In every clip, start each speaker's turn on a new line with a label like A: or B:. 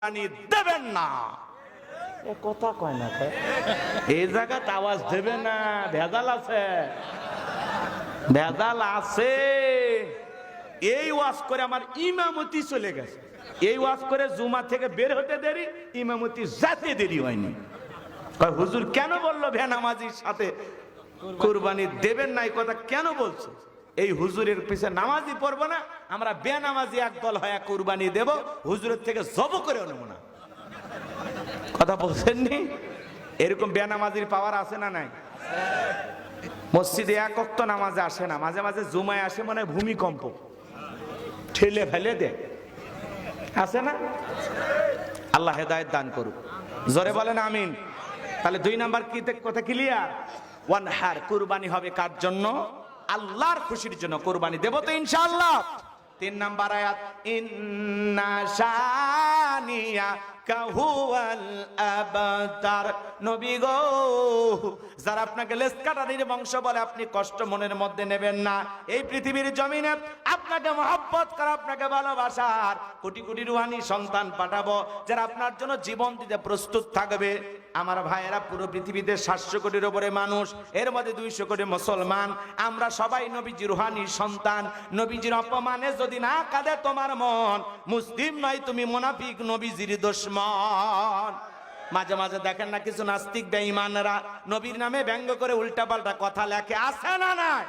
A: কুরবানি দেবেন না। এ কথা কয় না, এই জায়গাতে আওয়াজ দেবে না, ভেজাল আছে, ভেজাল আছে। এই ওয়াজ করে আমার ইমামতি চলে গেছে, এই ওয়াজ করে জুমা থেকে বের হতে দেরি, ইমামতি যাতে দেরি হয়নি। হুজুর কেন বললো বেনামাজির সাথে কুরবানি দেবেন না, এই কথা কেন বলছো? এই হুজুরের পিছে নামাজি পড়বো না, আমরা বেনামাজি একদল হয়ে কুরবানি দেব, হুজুরের থেকে জব করে নেব না। কথা বলছেননি? এরকম বেনামাজির পাওয়ার আছে না নাই? মসজিদে এক ওয়াক্ত নামাজে আসে না, মাঝে মাঝে জুমায় আসে, মানে ভূমিকম্প ঠেলে ফেলে দে, আছে না? আল্লাহ হেদায়েত দান করুক, জোরে বলেন আমিন। তাহলে 2 নাম্বার কি কথা ক্লিয়ার? ওয়ানহার, কুরবানি হবে কার জন্য? আল্লাহর খুশির জন্য কুরবানি দেব তো ইনশাআল্লাহ। 3 নাম্বার আয়াত, ইন্না শানিয়া কাহুয়াল আবতার। নবী গো, যারা আপনাকে লেসকাটারির বংশ বলে আপনি কষ্ট মনের মধ্যে নেবেন না। এই পৃথিবীর জমিনে আপনাকে মহব্বত করা, আপনাকে ভালোবাসার কোটি কোটি রুহানি সন্তান পাঠাবো, যারা আপনার জন্য জীবন দিতে প্রস্তুত থাকবে। আমার ভাইয়েরা, পুরো পৃথিবীতে 700 কোটির উপরে মানুষ, এর মধ্যে 200 কোটি মুসলমান। আমরা সবাই নবীজির রুহানি সন্তান। নবীজির অপমানে যদি না কাঁদে তোমার মন, মুসলিম নয় তুমি, মুনাফিক, নবীজির দুশমন। মাঝে মাঝে দেখেন না কিছু নাস্তিক বেঈমানরা নবীর নামে ব্যঙ্গ করে উল্টাপাল্টা কথা লেখে, আছে না নাই?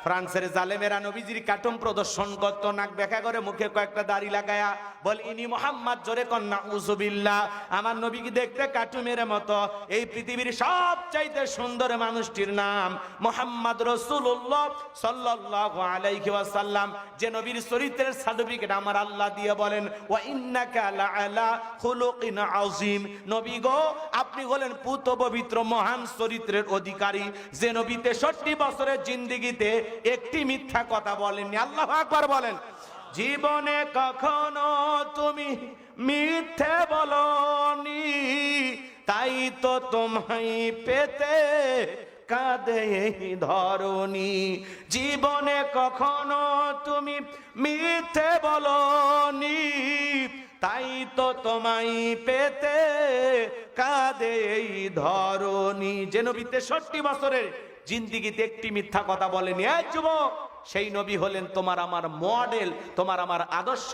A: ফ্রান্সের জালেমেরা নবীজির কার্টুন প্রদর্শন করতো, নাক ব্যাখ্যা করে, মুখে কয়েকটা দাড়ি লাগায়া, বল ইনি মোহাম্মদ, জোরে কন্যা উজুবিল্লাহ, আমার নবীকে দেখতে কার্টুনের মতো। এই পৃথিবীর সবচাইতে সুন্দর মানুষটির নাম মোহাম্মদ রাসূলুল্লাহ সাল্লাল্লাহু আলাইহি ওয়াসাল্লাম। যে নবীর চরিত্রের সার্টিফিকেট আমার আল্লাহ দিয়ে বলেন, ওয়া ইন্নাকা লাআলা খুলুকিন আযীম। নবী গো, আপনি হলেন পুত পবিত্র মহান চরিত্রের অধিকারী। যে নবী 63 বছরের জিন্দেগিতে একটি মিথ্যা কথা বলেননি। আল্লাহু আকবার বলেন। জীবনে কখনো তুমি মিথ্যে বলনি, তাই তো তোমায় পেতে কাঁদে এই ধরণী। জীবনে কখনো তুমি মিথ্যে বলনি, তাই তো তোমায় পেতে কাঁদে এই ধরণী। যে নবী 63 বছরের জিন্দেগিতে একটি মিথ্যা কথা বলেনি। এই যুবক, সেই নবী হলেন তোমার আমার মডেল, তোমার আমার আদর্শ।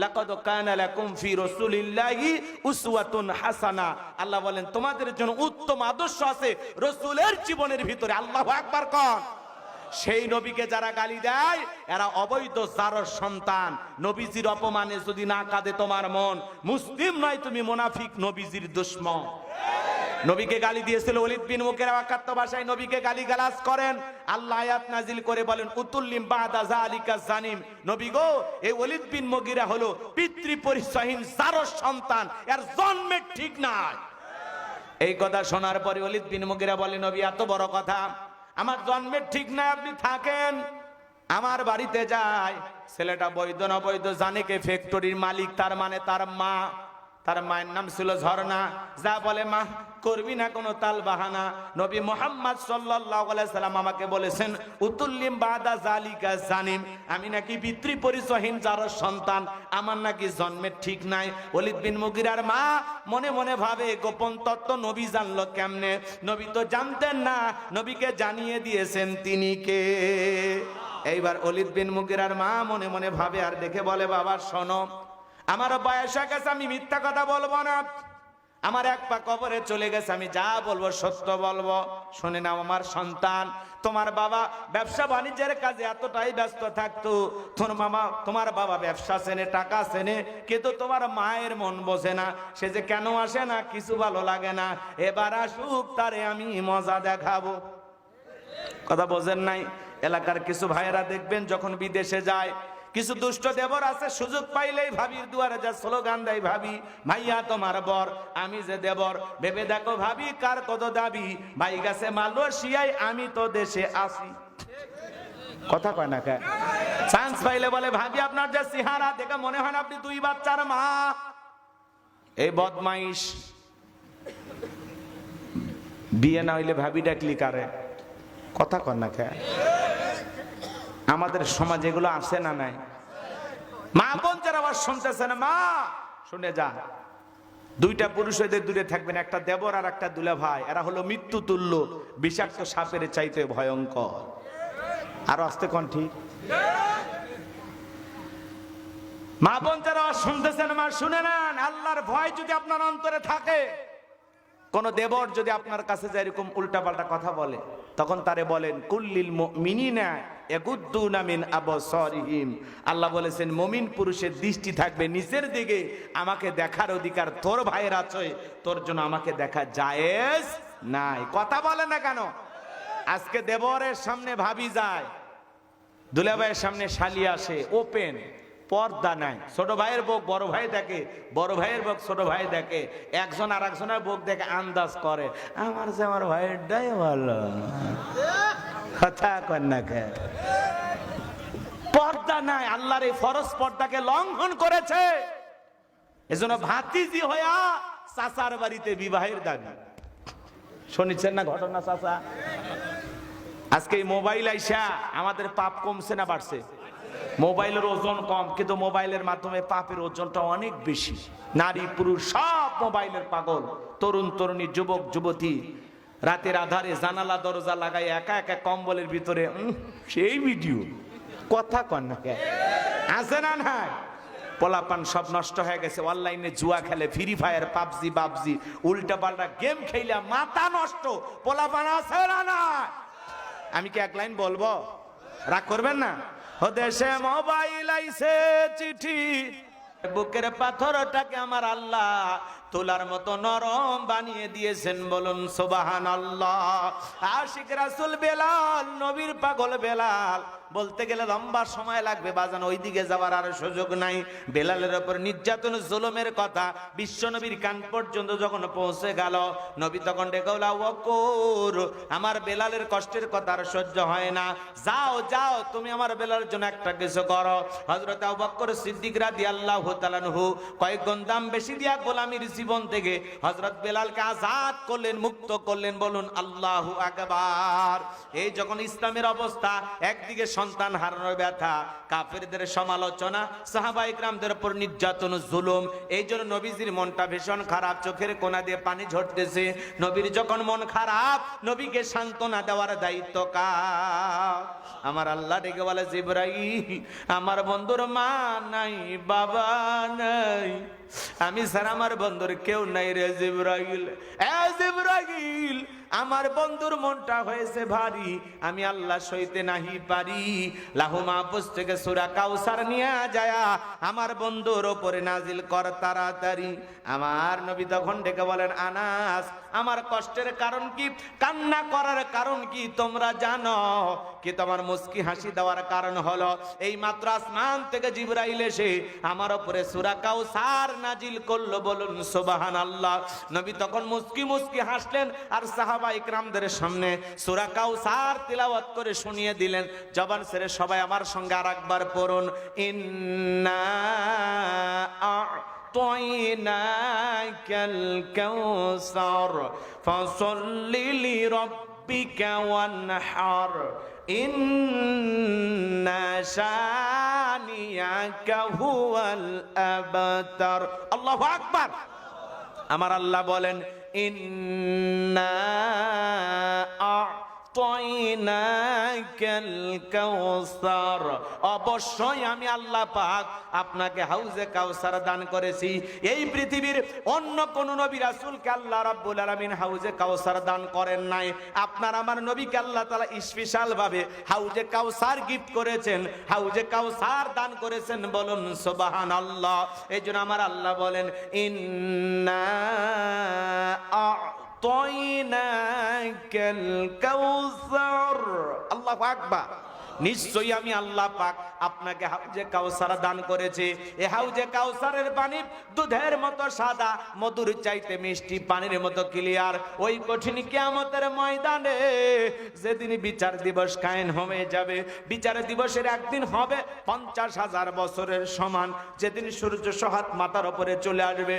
A: লাকাদ কানা লাকুম ফি রাসূলিল্লাহি উসওয়াতুন হাসানা। আল্লাহ বলেন তোমাদের জন্য উত্তম আদর্শ আছে রাসূলের জীবনের ভিতরে। আল্লাহু আকবার কোন। সেই নবীকে যারা গালি দেয়, এরা অবৈধ জারর সন্তান। নবীজির অপমানে যদি না কাঁদে তোমার মন, মুসলিম নয় তুমি, মুনাফিক, নবীজির দুশমন। নবীকে গালি দিয়েছিল ওলীদ বিন মুগীরা, ওয়াকাত্ত ভাষায় নবীকে গালিগালাজ করেন। আল্লাহ আয়াত নাজিল করে বলেন, উতুল্লিম বাদা যালিকা জানিম। নবী গো, এই ওলীদ বিন মুগীরা হলো পিতৃ পরিচয়হীন জারর সন্তান, এর জন্মের ঠিক নাই। এই কথা শোনার পরে ওলীদ বিন মুগীরা বলে, নবী এত বড় কথা, আমার জন্মের ঠিক নাই, আপনি থাকেন, আমার বাড়িতে যায়। ছেলেটা বৈধ না বৈধ জানে কে? ফ্যাক্টরির মালিক, তার মানে তার মা। তার মায়ের নাম ছিল ঝর্ণা। যা বলে, মা করবি না কোনো তাল বাহানা। নবী মুহাম্মদ সাল্লাল্লাহু আলাইহি সাল্লাম আমাকে বলেছেন, উতুল্লিম বাদা যালিকা জানিম, আমি নাকি পিতৃ পরিচয়হীন জারর সন্তান, আমার নাকি জন্মের ঠিক নাই। ওলীদ বিন মুগীরার মা মনে মনে ভাবে, গোপন তত্ত্ব নবী জানলো কেমনে? নবী তো জানতেন না, নবীকে জানিয়ে দিয়েছেন তিনি কে। এইবার ওলীদ বিন মুগীরার মা মনে মনে ভাবে আর দেখে বলে, বাবা শোনো, আমার বয়স হয়ে গেছে, আমি মিথ্যা কথা বলবো না। আমার এক পা কবরে চলে গেছে, আমি যা বলবো সত্য বলবো। শুনে নাও আমার সন্তান, তোমার বাবা ব্যবসা বাণিজ্যের কাজে এতটাই ব্যস্ত থাকতো, তোমার বাবা ব্যবসা চেনে, টাকা চেনে, কিন্তু তোমার মায়ের মন বোঝে না। সে যে কেন আসে না, কিছু ভালো লাগে না। এবার আসুক, তারে আমি মজা দেখাবো। কথা বোঝেন নাই? এলাকার কিছু ভাইয়েরা দেখবেন যখন বিদেশে যায়, কিছু দুষ্ট দেবর আছে, সুযোগ পাইলেই ভাবির দুয়ারে যা স্লোগান দেয়, ভাবি ভাইয়া তোমার বর, আমি যে দেবর, ভেবে দেখো ভাবি কার কত দাবি, ভাই গেছে মালয়েশিয়ায়, আমি তো দেশে আসি। কথা কয় না কে? চান্স পাইলে বলে, ভাবি আপনার যে চেহারা দেখে মনে হয় না আপনি 2 বাচ্চার মা। এই বদমাইশ, বিয়ে না হইলে ভাবি ডাকলি কারে? কথা কয় না কে? আমাদের সমাজ এগুলো আছে না নাই? মা বোন যারা আবার শুনতেছেন, মা শুনে যা, দুইটা পুরুষ এদের দূরে থাকবেন, একটা দেবর আর একটা দুলা ভাই। এরা হলো মৃত্যু তুল্য, বিষাক্ত সাপের চাইতে ভয়ঙ্কর। আর আস্তে কোন ঠিক মা বোন যারা শুনতেছেন, মা শুনে নেন, আল্লাহর ভয় যদি আপনার অন্তরে থাকে, কোন দেবর যদি আপনার কাছে যায় এরকম উল্টাপাল্টা কথা বলে, তখন তারে বলেন কুল্লিল মুমিনিনা ইয়াগুদ্দুনা মিন আবসারিহিম। আল্লাহ বলেছেন মুমিন পুরুষের দৃষ্টি থাকবে নিচের দিকে, আমাকে দেখার অধিকার তোর ভাইয়ের আছে, তোর জন্য আমাকে দেখা জায়েজ নাই। কথা বলে না কেন? আজকে দেবরের সামনে ভাবি যায়, দুলাভাইয়ের সামনে শালি আসে, ওপেন পর্দা নাই। ছোট ভাইয়ের বউ বড় ভাই দেখে, বড় ভাইয়ের বউ ছোট ভাই দেখে, একজন আর একজনের বউ দেখে আন্দাজ করে আমার যে আমার ভাইয়েরটাই ভালো। কথা কন না কেন? পর্দা নাই। আল্লাহর এই ফরজ পর্দাকে লঙ্ঘন করেছে। এজন্য ভাতিজি হইয়া চাচার বাড়িতে বিবাহের দাবি। শুনেছেন না ঘটনা চাচা? আজকে এই মোবাইল আইসা আমাদের পাপ কমছে না বাড়ছে? মোবাইলের ওজন কম, কিন্তু মোবাইলের মাধ্যমে পাপের ওজনটা অনেক বেশি। নারী পুরুষ সব মোবাইলের পাগল। তরুণ তরুণী, যুবক যুবতী রাতের আধারে জানালা দরজা লাগাই একা একা কম্বলের ভিতরে সেই ভিডিও। কথা কন না কেন? আছে না নাই? পোলাপান সব নষ্ট হয়ে গেছে। অনলাইনে জুয়া খেলে, ফ্রি ফায়ার, পাবজি বাবজি, উল্টা পাল্টা গেম খেলে মাথা নষ্ট। পোলাপান আছে না নাই? আমি কি এক লাইন বলবো? রাগ করবেন না? ও দেশে মোবাইল আইছে চিঠি, বুকের পাথরটাকে আমার আল্লাহ তোলার মতো নরম বানিয়ে দিয়েছেন। বলুন সুবহানাল্লাহ। আশিক রাসূল বেলাল, নবীর পাগল বেলাল, বলতে গেলে লম্বা সময় লাগবে বাজান, ওইদিকে যাওয়ার আর সুযোগ নাই। বেলালের উপর নির্যাতন জুলুমের কথা বিশ্ব নবীর কান পর্যন্ত যখন পৌঁছে গেল, নবী তখন ডেকে বলল আবু বকর, আমার বেলালের কষ্টের কথা আর সহ্য হয় না, যাও যাও তুমি আমার বেলালের জন্য একটা কিছু করো। হযরত আবু বকর সিদ্দিক রাদিয়াল্লাহু তাআলা আনহু কয়েক গুণ দাম বেশি দিয়া গোলামীর জীবন থেকে হযরত বেলালকে আজাদ করলেন, মুক্ত করলেন। বলুন আল্লাহু আকবার। এই যখন ইসলামের অবস্থা, একদিকে সন্তান হারানোর ব্যথা, কাফেরদের সমালোচনা, সাহাবায়ে কেরামদের উপর নির্যাতন জুলুম, এই জন্য নবীজির মনটা ভীষণ খারাপ, চোখের কোনা দিয়ে পানি ঝরতেছে। নবীর যখন মন খারাপ, নবীকে সান্ত্বনা দেওয়ার দায়িত্ব কার? আমার আল্লাহ ডেকে বলে জিবরাইল, আমার বন্ধুর মা নাই, বাবা নাই, আমি ছাড়া আমার বন্ধুর কেউ নাই রে জিবরাইল। এ জিবরাইল, আমার বন্ধুর মনটা হয়েছে ভারী, আমি আল্লাহ সইতে নাহি পারি। লাহু মাহফুজ থেকে সূরা কাউসার নিয়ে যায়া আমার বন্ধুর উপরে নাজিল কর তাড়াতাড়ি। আমার নবী তখন ডেকে বলেন আনাস, আমার কষ্টের কারণ কি, কান্না করার কারণ কি তোমরা জানো? কি তোমার মুস্কি হাসি দেওয়ার কারণ হলো এই মাত্র আসমান থেকে জিবরাইল এসে আমার উপরে সূরা কাউসার নাজিল করলো। বলুন সুবহানাল্লাহ। নবী তখন মুস্কি মুস্কি হাসলেন আর সাহাবায়ে কেরামদের সামনে সূরা কাউসার তিলাওয়াত করে শুনিয়ে দিলেন। জবান ছেড়ে সবাই আমার সঙ্গে আরেকবার পড়ুন, ইন্না আ'তাইনাকাল কাউসার ফাসাল্লি লিরাব্বিকা ওয়ানহার ইন্না শানিয়াকা হুয়াল আবতার। আল্লাহু আকবার। আমার আল্লাহ বলেন ইন্না আ'তাইনাকাল কাউসার, অবশ্যই আমি আল্লাহ পাক আপনাকে হাউজে কাউসার দান করেছি। এই পৃথিবীর অন্য কোন নবী রাসূলকে আল্লাহ রাব্বুল আলামিন হাউজে কাউসার দান করেন নাই। আপনার আমার নবীকে আল্লাহ তাআলা স্পেশাল ভাবে হাউজে কাউসার গিফট করেছেন, হাউজে কাউসার দান করেছেন। বলুন সুবহানাল্লাহ। এইজন্য আমার আল্লাহ বলেন ইন্না আ'তাইনাকাল কাউসার। আল্লাহু আকবার। নিশ্চয়ই আমি আল্লাহ পাক আপনাকে হাউজে কাউসার দান করেছি। এই হাউজে কাউসারের পানি দুধের মতো সাদা, মধুর চাইতে মিষ্টি, পানির মতো ক্লিয়ার। ওই কঠিন কিয়ামতের ময়দানে যেদিন বিচার দিবস কায়েম হয়ে যাবে, বিচার দিবসের একদিন হবে 50,000 বছরের সমান। যেদিন সূর্য সহাত মাথার উপরে চলে আসবে,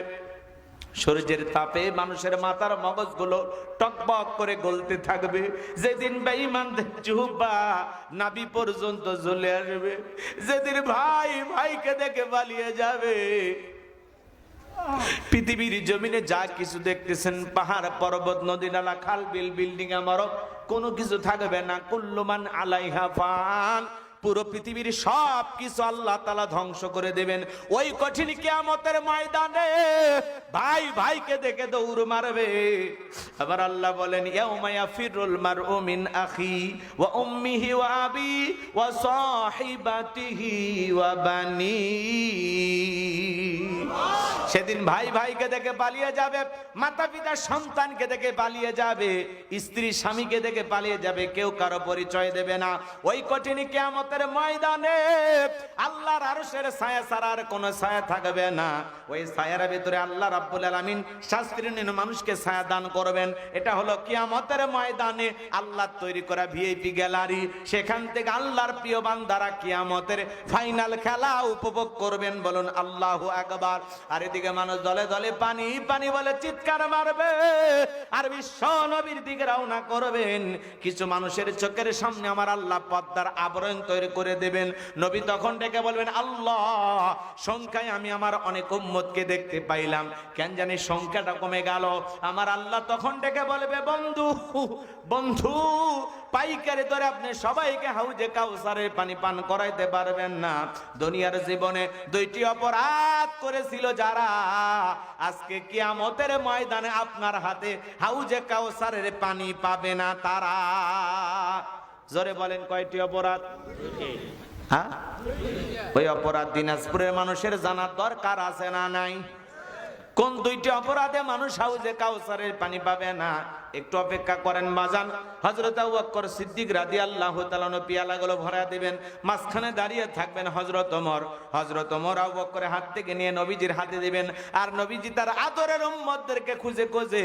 A: সূর্যের তাপে মানুষের মাথার মগজগুলো টকবক করে গলতে থাকবে। যেদিন বেঈমানদের জিহ্বা নাভি পর্যন্ত জ্বলে আসবে, যেদিন ভাই ভাইকে দেখে পালিয়ে যাবে, পৃথিবীর জমিনে যা কিছু দেখতেছেন, পাহাড় পর্বত নদী নালা খাল বিল বিল্ডিং আমারও কোনো কিছু থাকবে না। কুল্লুমান আলাইহা ফান, পুরো পৃথিবীর সব কিছু আল্লাহ তাআলা ধ্বংস করে দেবেন। ওই কঠিন কিয়ামতের ময়দানে ভাই ভাইকে দেখে দৌড় মারবে। আবার আল্লাহ বলেন ইয়াউমা ইয়াফিরুল মারউ মিন আখি ওয়া উম্মিহি ওয়া আবি ওয়া সাহিবাতিহি ওয়া বানি। সেদিন ভাই ভাইকে দেখে পালিয়ে যাবে, মাতা পিতা সন্তানকে দেখে পালিয়ে যাবে, স্ত্রী স্বামীকে দেখে পালিয়ে যাবে, কেউ কারো পরিচয় দেবে না। ওই কঠিন কিয়ামতের ময়দানে আল্লাহর আরশের ছায়া ছাড়া আর কোনো ছায়া থাকবে না। ওই ছায়ার ভিতরে আল্লাহ রাব্বুল আলামিন শাস্ত্রহীন মানুষকে ছায়া দান করবেন। এটা হলো কিয়ামতের ময়দানে আল্লাহ তৈরি করা ভিআইপি গ্যালারি। সেখান থেকে আল্লাহর প্রিয় বান্দারা কিয়ামতের ফাইনাল খেলা উপভোগ করবেন। বলুন আল্লাহু আকবার। আর এদিকে মানুষ দলে দলে পানি পানি বলে চিৎকার মারবে, আর বিশ্ব নবীর দিকে রওনা করবেন। কিছু মানুষের চোখের সামনে আমার আল্লাহ পর্দার আবরণ তৈরি করে দেবেন। নবী তখন ডেকে বলবেন আল্লাহ, সংখ্যায় আমি আমার অনেক উম্মতকে দেখতে পাইলাম, কেন জানি সংখ্যাটা কমে গেল। আমার আল্লাহ তখন ডেকে বলবে বন্ধু বন্ধু, পাইকারি ধরে আপনি সবাইকে হাউজে কাউসারের পানি পান করাইতে পারবেন না। দুনিয়ার জীবনে দুইটি অপরাধ করেছিল যারা, আজকে কিয়ামতের ময়দানে আপনার হাতে হাউজে কাউসারের পানি পাবে না তারা। জোরে বলেন কয়টি অপরাধ? হ্যাঁ, ওই অপরাধ দিনাজপুরের মানুষের জানার দরকার আছে না নাই? কোন দুইটি অপরাধে মানুষ হাউজে কাউসারের পানি পাবে না? একটু অপেক্ষা করেন বাজান। হযরত আবু বকর সিদ্দিক রাদিয়াল্লাহু তাআলা আনহু পিয়ালাগুলো ভরা দিবেন, মাঝখানে দাঁড়িয়ে থাকবেন হযরত ওমর। হযরত ওমর আবু বকরের হাত থেকে নিয়ে নবীজির হাতে দিবেন, আর নবীজি তার আদরের উম্মতদেরকে খুঁজে খুঁজে